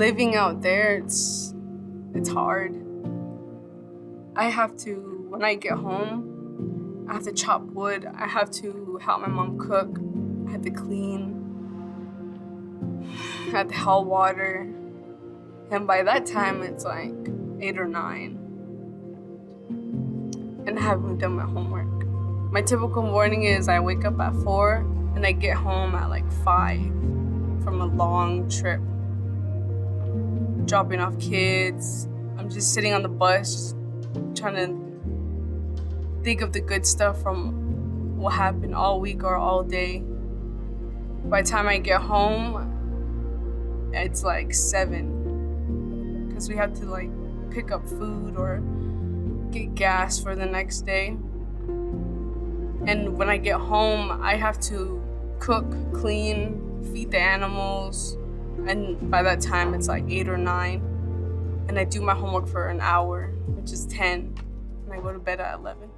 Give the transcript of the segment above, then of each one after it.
living out there, it's hard. I have to, when I get home, I have to chop wood. I have to help my mom cook. I have to clean. I have to haul water. And by that time, it's like 8 or 9. And I haven't done my homework. My typical morning is I wake up at 4 and I get home at like 5 from a long trip. Dropping off kids. I'm just sitting on the bus, trying to think of the good stuff from what happened all week or all day. By the time I get home, it's like 7. Because we have to like pick up food or get gas for the next day. And when I get home, I have to cook, clean, feed the animals. And by that time, it's like 8 or 9. And I do my homework for an hour, which is 10. And I go to bed at 11.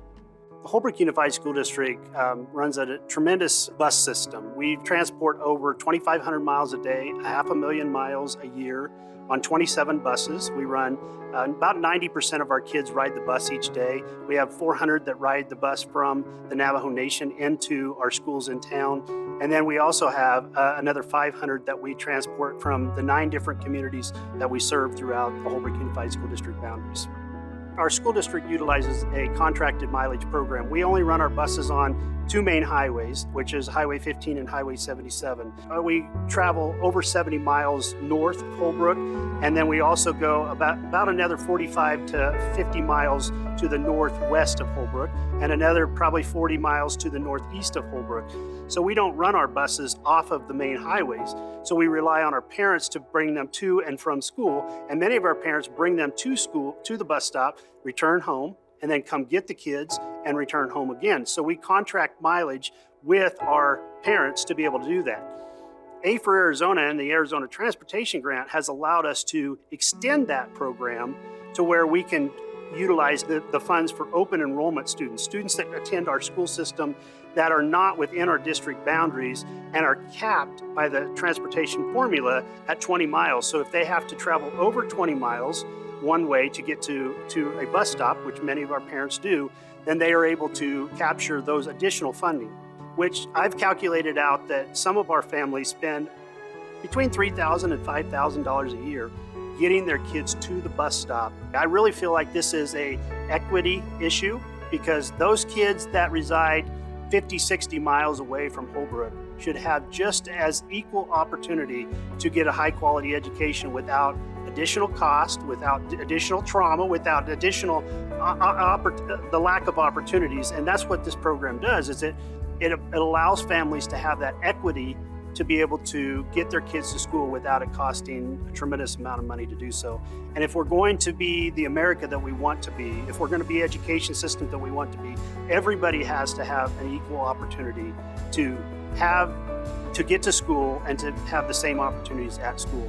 The Holbrook Unified School District runs a tremendous bus system. We transport over 2,500 miles a day, 500,000 miles a year on 27 buses. We run about 90% of our kids ride the bus each day. We have 400 that ride the bus from the Navajo Nation into our schools in town. And then we also have another 500 that we transport from the 9 different communities that we serve throughout the Holbrook Unified School District boundaries. Our school district utilizes a contracted mileage program. We only run our buses on 2 main highways, which is Highway 15 and Highway 77. We travel over 70 miles north of Holbrook, and then we also go about another 45 to 50 miles to the northwest of Holbrook, and another probably 40 miles to the northeast of Holbrook. So we don't run our buses off of the main highways, so we rely on our parents to bring them to and from school, and many of our parents bring them to school, to the bus stop, return home, and then come get the kids and return home again. So we contract mileage with our parents to be able to do that. A for Arizona and the Arizona Transportation Grant has allowed us to extend that program to where we can utilize the funds for open enrollment students that attend our school system that are not within our district boundaries and are capped by the transportation formula at 20 miles. So if they have to travel over 20 miles one way to get to a bus stop, which many of our parents do, then they are able to capture those additional funding, which I've calculated out that some of our families spend between $3,000 and $5,000 a year getting their kids to the bus stop. I really feel like this is an equity issue because those kids that reside 50, 60 miles away from Holbrook should have just as equal opportunity to get a high quality education without additional cost, without additional trauma, without additional the lack of opportunities. And that's what this program does, is it allows families to have that equity to be able to get their kids to school without it costing a tremendous amount of money to do so. And if we're going to be the America that we want to be, if we're going to be the education system that we want to be, everybody has to have an equal opportunity to get to school and to have the same opportunities at school.